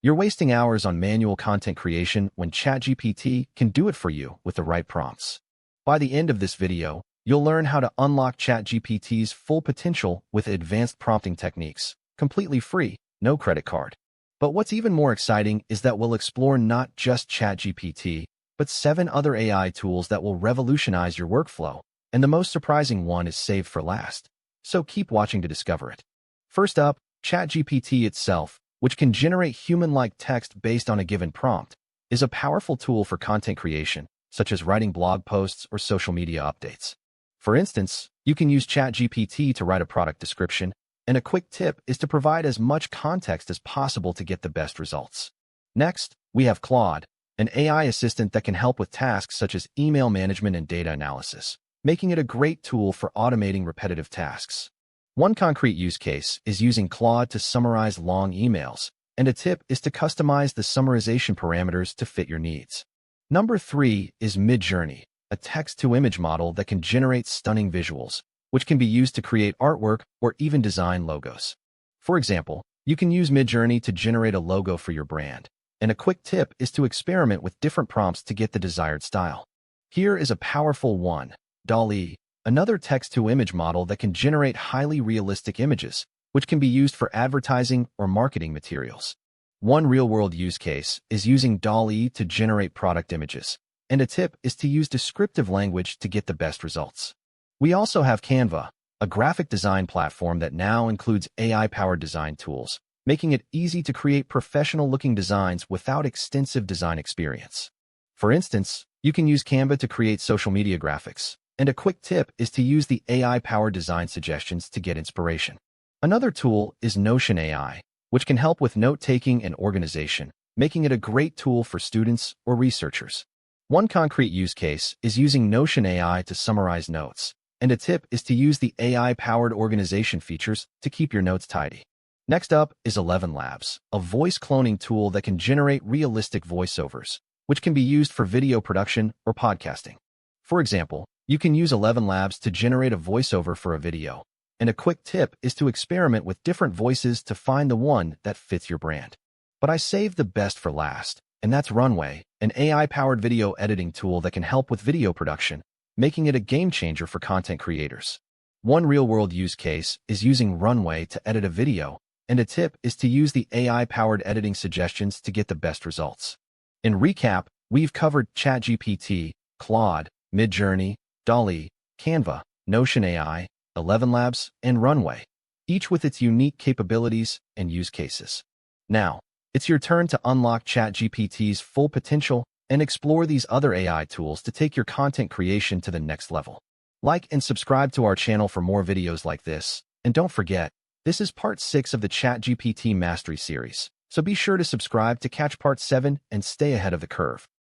You're wasting hours on manual content creation when ChatGPT can do it for you with the right prompts. By the end of this video, you'll learn how to unlock ChatGPT's full potential with advanced prompting techniques, completely free, no credit card. But what's even more exciting is that we'll explore not just ChatGPT, but 7 other AI tools that will revolutionize your workflow, and the most surprising one is saved for last. So keep watching to discover it. First up, ChatGPT itself, which can generate human-like text based on a given prompt, is a powerful tool for content creation, such as writing blog posts or social media updates. For instance, you can use ChatGPT to write a product description, and a quick tip is to provide as much context as possible to get the best results. Next, we have Claude, an AI assistant that can help with tasks such as email management and data analysis, making it a great tool for automating repetitive tasks. One concrete use case is using Claude to summarize long emails, and a tip is to customize the summarization parameters to fit your needs. Number 3 is Midjourney, a text-to-image model that can generate stunning visuals, which can be used to create artwork or even design logos. For example, you can use Midjourney to generate a logo for your brand, and a quick tip is to experiment with different prompts to get the desired style. Here is a powerful one, DALL-E, another text-to-image model that can generate highly realistic images, which can be used for advertising or marketing materials. One real-world use case is using DALL-E to generate product images, and a tip is to use descriptive language to get the best results. We also have Canva, a graphic design platform that now includes AI-powered design tools, making it easy to create professional-looking designs without extensive design experience. For instance, you can use Canva to create social media graphics, and a quick tip is to use the AI-powered design suggestions to get inspiration. Another tool is Notion AI, which can help with note-taking and organization, making it a great tool for students or researchers. One concrete use case is using Notion AI to summarize notes, and a tip is to use the AI-powered organization features to keep your notes tidy. Next up is 11 Labs, a voice cloning tool that can generate realistic voiceovers, which can be used for video production or podcasting. For example, you can use 11 Labs to generate a voiceover for a video, and a quick tip is to experiment with different voices to find the one that fits your brand. But I saved the best for last, and that's Runway, an AI-powered video editing tool that can help with video production, making it a game-changer for content creators. One real-world use case is using Runway to edit a video, and a tip is to use the AI-powered editing suggestions to get the best results. In recap, we've covered ChatGPT, Claude, Midjourney, DALL-E, Canva, Notion AI, 11 Labs, and Runway, each with its unique capabilities and use cases. Now, it's your turn to unlock ChatGPT's full potential and explore these other AI tools to take your content creation to the next level. Like and subscribe to our channel for more videos like this, and don't forget, this is part 6 of the ChatGPT Mastery series, so be sure to subscribe to catch part 7 and stay ahead of the curve.